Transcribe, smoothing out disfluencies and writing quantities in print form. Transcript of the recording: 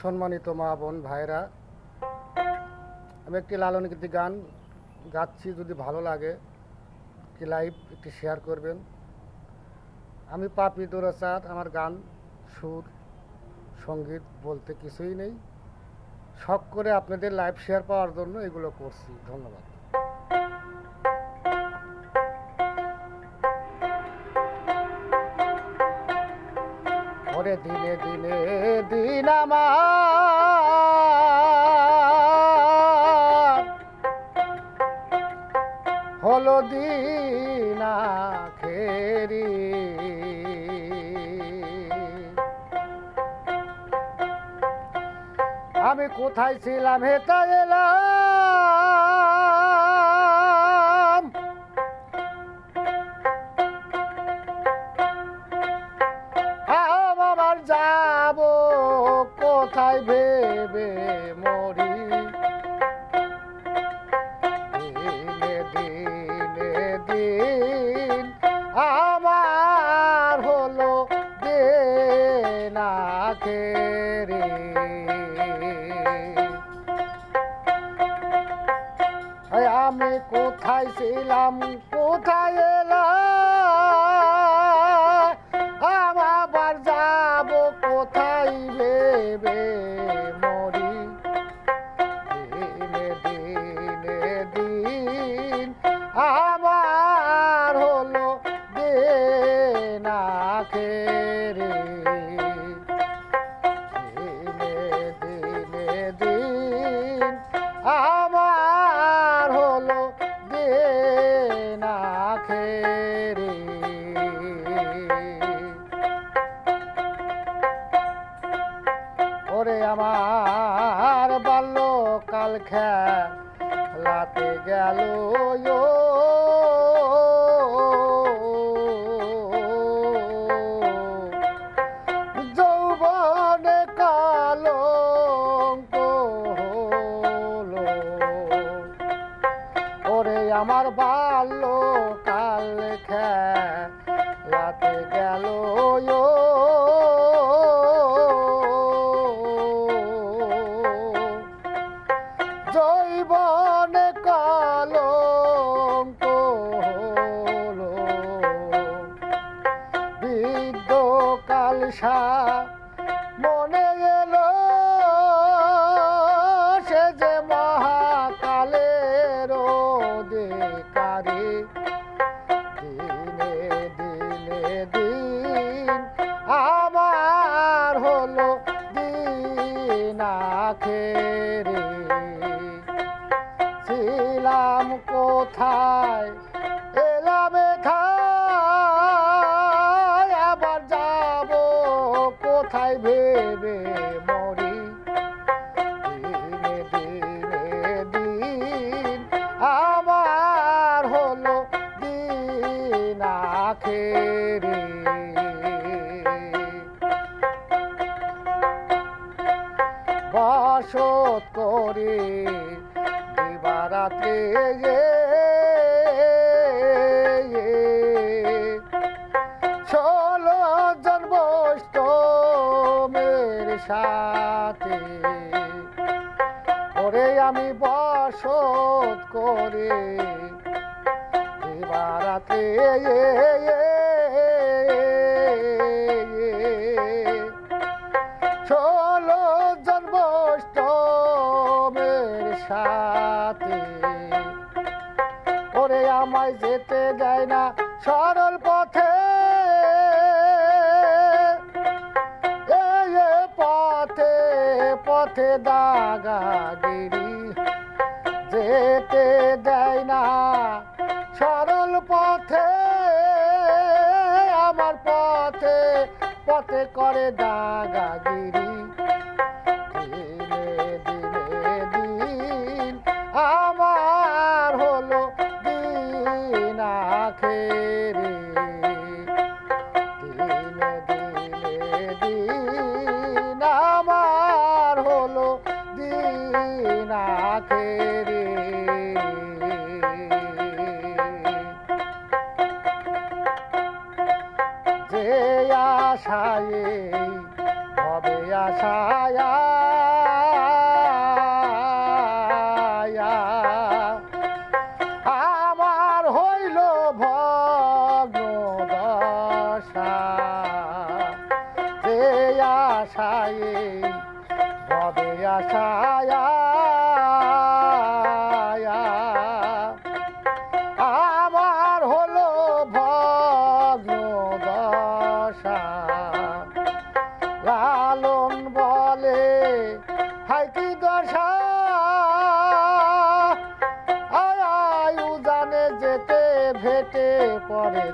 সম্মানিত মা বোন ভাইরা, আমি একটি লালন গীতি গান গাচ্ছি। যদি ভালো লাগে একটি লাইভ একটি শেয়ার করবেন। আমি পাপি দোরাচাঁদ। আমার গান, সুর, সঙ্গীত বলতে কিছুই নেই। শখ করে আপনাদের লাইভ শেয়ার পাওয়ার জন্য এগুলো করছি। ধন্যবাদ। ওরে দিনে দিনে দিন আমার হলো দিন আখেরি। আমি কোথায় ছিলাম হেতা এলাম, আমার যাব কোথায় ভেবে মরি। দিনে দিনে দিন আমার হলো দিন আখেরি। আমি কোথায় ছিলাম কোথায় এলাম, আবার যাব কোথায় ভেবে মরি। দিনে দিনে দিন আমার হলো দিন আখেরি। দিনে দিনে দিন আমার হলো দিন আখেরি। ওরে আমার বাল্যকাল খেলাতে গেল যৌবনে কলঙ্ক হলো। ওরে আমার বাল্যকাল খেলাতে গেল যৌবনে কলঙ্ক হলো। বৃদ্ধকাল মনে এলো সে যে মহাকালের অধিকারী। দিনে দিনে দিন আমার হলো দিন আখেরি। ছিলাম কোথায় এলাম এথায়, আবার যাব কোথায় ভেবে মরি। দিনে দিনে দিন আমার হলো দিন আখেরি। বসত করি দিবারাত্রি 16 জন বৈষ্ণবের সাথে। ওরে আমি বসত করে দিবারাত্রি 16 জন বৈষ্ণবের সাথে। ওরে আমায় যেতে দেয় না সরল পথে, পথে পথে দাগাগিরি। যেতে দেয় না সরল পথে, আমার পথে পথে করে দাগাগিরি। দিনে দিনে দিন আমার হলো দিন আখেরি। দিনে দিনে দিন আমার হলো দিন আখেরি। যে আশায় হবে আশায় আশায় ভবে আশায় আমার হলো ভগ্ন দশা লালন বলে হাই কি দশা আয়ু জানে যেতে ভেটে পড়ে